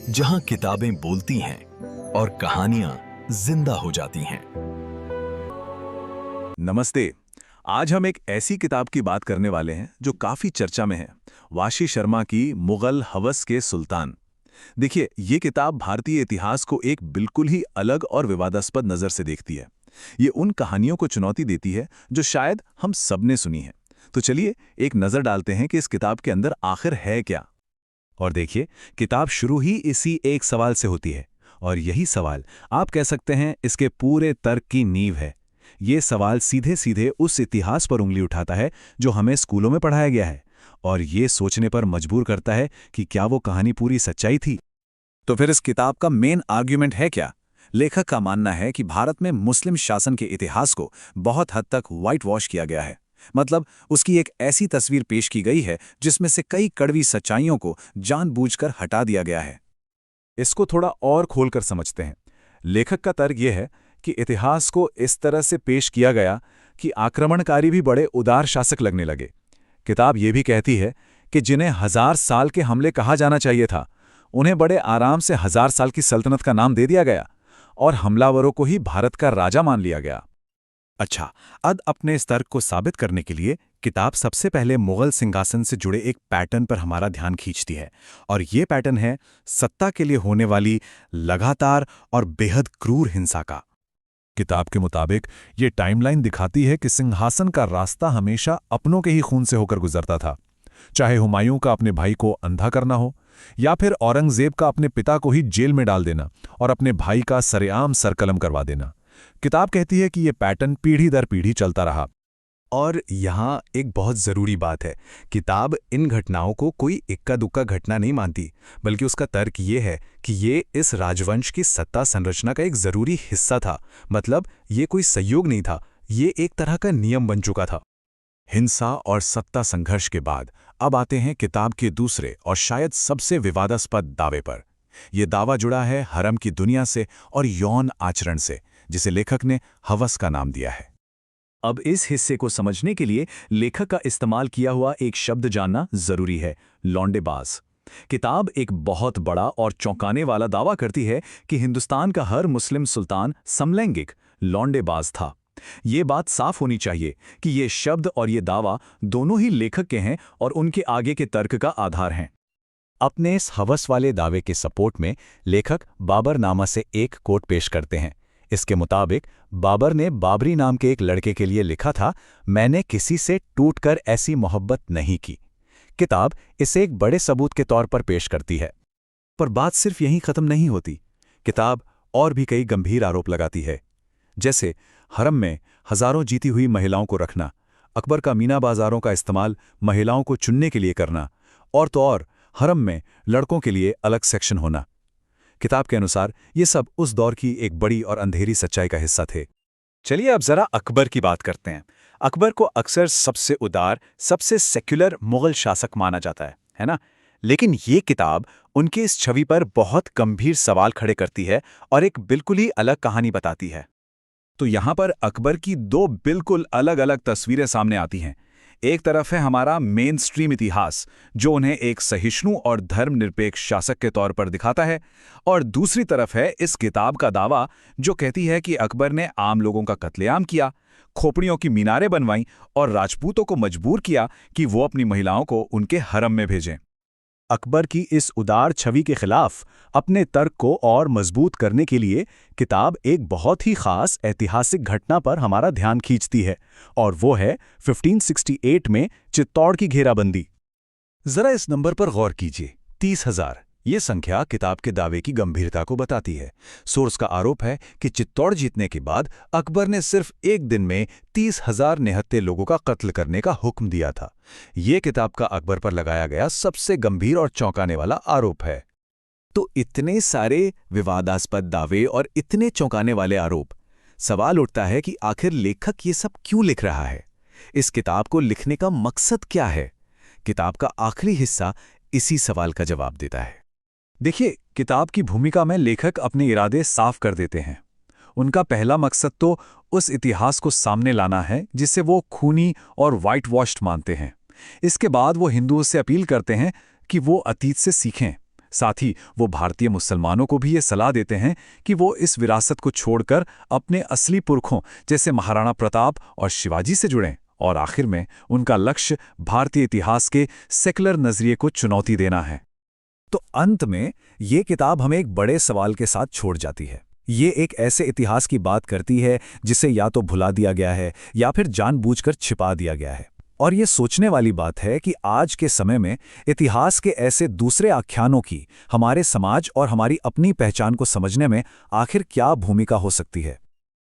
जहां किताबें बोलती हैं और कहानियां जिंदा हो जाती हैं। नमस्ते। आज हम एक ऐसी किताब की बात करने वाले हैं जो काफी चर्चा में है। वाशी शर्मा की मुगल हवस के सुल्तान। देखिए, ये किताब भारतीय इतिहास को एक बिल्कुल ही अलग और विवादास्पद नजर से देखती है। ये उन कहानियों को चुनौती देती है जो शायद हम सबने सुनी है। तो चलिए एक नजर डालते हैं कि इस किताब के अंदर आखिर है क्या। और देखिए, किताब शुरू ही इसी एक सवाल से होती है, और यही सवाल आप कह सकते हैं इसके पूरे तर्क की नींव है। ये सवाल सीधे सीधे उस इतिहास पर उंगली उठाता है जो हमें स्कूलों में पढ़ाया गया है, और ये सोचने पर मजबूर करता है कि क्या वो कहानी पूरी सच्चाई थी। तो फिर इस किताब का मेन आर्ग्यूमेंट है क्या? लेखक का मानना है कि भारत में मुस्लिम शासन के इतिहास को बहुत हद तक व्हाइट वॉश किया गया है। मतलब उसकी एक ऐसी तस्वीर पेश की गई है जिसमें से कई कड़वी सच्चाइयों को जानबूझकर हटा दिया गया है। इसको थोड़ा और खोलकर समझते हैं। लेखक का तर्क यह है कि इतिहास को इस तरह से पेश किया गया कि आक्रमणकारी भी बड़े उदार शासक लगने लगे। किताब ये भी कहती है कि जिन्हें 1000 साल के हमले कहा जाना चाहिए था, उन्हें बड़े आराम से 1000 साल की सल्तनत का नाम दे दिया गया और हमलावरों को ही भारत का राजा मान लिया गया। अच्छा, अब अपने इस तर्क को साबित करने के लिए किताब सबसे पहले मुगल सिंहासन से जुड़े एक पैटर्न पर हमारा ध्यान खींचती है, और ये पैटर्न है सत्ता के लिए होने वाली लगातार और बेहद क्रूर हिंसा का। किताब के मुताबिक ये टाइमलाइन दिखाती है कि सिंहासन का रास्ता हमेशा अपनों के ही खून से होकर गुजरता था, चाहे हुमायूं का अपने भाई को अंधा करना हो, या फिर औरंगजेब का अपने पिता को ही जेल में डाल देना और अपने भाई का सरेआम सरकलम करवा देना। किताब कहती है कि यह पैटर्न पीढ़ी दर पीढ़ी चलता रहा। और यहाँ एक बहुत ज़रूरी बात है, किताब इन घटनाओं को कोई इक्का दुक्का घटना नहीं मानती, बल्कि उसका तर्क ये है कि ये इस राजवंश की सत्ता संरचना का एक ज़रूरी हिस्सा था। मतलब ये कोई संयोग नहीं था, ये एक तरह का नियम बन चुका था। हिंसा और सत्ता संघर्ष के बाद अब आते हैं किताब के दूसरे और शायद सबसे विवादास्पद दावे पर। यह दावा जुड़ा है हरम की दुनिया से और यौन आचरण से, जिसे लेखक ने हवस का नाम दिया है। अब इस हिस्से को समझने के लिए लेखक का इस्तेमाल किया हुआ एक शब्द जानना जरूरी है, लौंडेबाज। किताब एक बहुत बड़ा और चौंकाने वाला दावा करती है कि हिंदुस्तान का हर मुस्लिम सुल्तान समलैंगिक लौंडेबाज था। ये बात साफ होनी चाहिए कि ये शब्द और ये दावा दोनों ही लेखक के हैं और उनके आगे के तर्क का आधार हैं। अपने इस हवस वाले दावे के सपोर्ट में लेखक बाबरनामा से एक कोट पेश करते हैं। इसके मुताबिक बाबर ने बाबरी नाम के एक लड़के के लिए लिखा था, मैंने किसी से टूटकर ऐसी मोहब्बत नहीं की। किताब इसे एक बड़े सबूत के तौर पर पेश करती है। पर बात सिर्फ यहीं खत्म नहीं होती। किताब और भी कई गंभीर आरोप लगाती है, जैसे हरम में हजारों जीती हुई महिलाओं को रखना, अकबर का मीना बाजारों का इस्तेमाल महिलाओं को चुनने के लिए करना, और तो और हरम में लड़कों के लिए अलग सेक्शन होना। किताब के अनुसार ये सब उस दौर की एक बड़ी और अंधेरी सच्चाई का हिस्सा थे। चलिए अब जरा अकबर की बात करते हैं। अकबर को अक्सर सबसे उदार, सबसे सेक्युलर मुगल शासक माना जाता है ना? लेकिन ये किताब उनकी इस छवि पर बहुत गंभीर सवाल खड़े करती है और एक बिल्कुल ही अलग कहानी बताती है। तो यहाँ पर अकबर की दो बिल्कुल अलग अलग तस्वीरें सामने आती हैं। एक तरफ है हमारा मेन स्ट्रीम इतिहास, जो उन्हें एक सहिष्णु और धर्मनिरपेक्ष शासक के तौर पर दिखाता है, और दूसरी तरफ है इस किताब का दावा जो कहती है कि अकबर ने आम लोगों का कत्लेआम किया, खोपड़ियों की मीनारें बनवाईं और राजपूतों को मजबूर किया कि वो अपनी महिलाओं को उनके हरम में भेजें। अकबर की इस उदार छवि के खिलाफ अपने तर्क को और मजबूत करने के लिए किताब एक बहुत ही खास ऐतिहासिक घटना पर हमारा ध्यान खींचती है, और वो है 1568 में चित्तौड़ की घेराबंदी। जरा इस नंबर पर गौर कीजिए, 30,000। ये संख्या किताब के दावे की गंभीरता को बताती है। सोर्स का आरोप है कि चित्तौड़ जीतने के बाद अकबर ने सिर्फ एक दिन में 30,000 निहत्थे लोगों का कत्ल करने का हुक्म दिया था। ये किताब का अकबर पर लगाया गया सबसे गंभीर और चौंकाने वाला आरोप है। तो इतने सारे विवादास्पद दावे और इतने चौंकाने वाले आरोप, सवाल उठता है कि आखिर लेखक ये सब क्यों लिख रहा है? इस किताब को लिखने का मकसद क्या है? किताब का आखिरी हिस्सा इसी सवाल का जवाब देता है। देखिए, किताब की भूमिका में लेखक अपने इरादे साफ कर देते हैं। उनका पहला मकसद तो उस इतिहास को सामने लाना है जिसे वो खूनी और वाइट वॉश्ड मानते हैं। इसके बाद वो हिंदुओं से अपील करते हैं कि वो अतीत से सीखें, साथ ही वो भारतीय मुसलमानों को भी ये सलाह देते हैं कि वो इस विरासत को छोड़कर अपने असली पुरखों जैसे महाराणा प्रताप और शिवाजी से जुड़ें, और आखिर में उनका लक्ष्य भारतीय इतिहास के सेकुलर नजरिए को चुनौती देना है। तो अंत में ये किताब हमें एक बड़े सवाल के साथ छोड़ जाती है। ये एक ऐसे इतिहास की बात करती है जिसे या तो भुला दिया गया है या फिर जानबूझकर छिपा दिया गया है। और ये सोचने वाली बात है कि आज के समय में इतिहास के ऐसे दूसरे आख्यानों की हमारे समाज और हमारी अपनी पहचान को समझने में आखिर क्या भूमिका हो सकती है।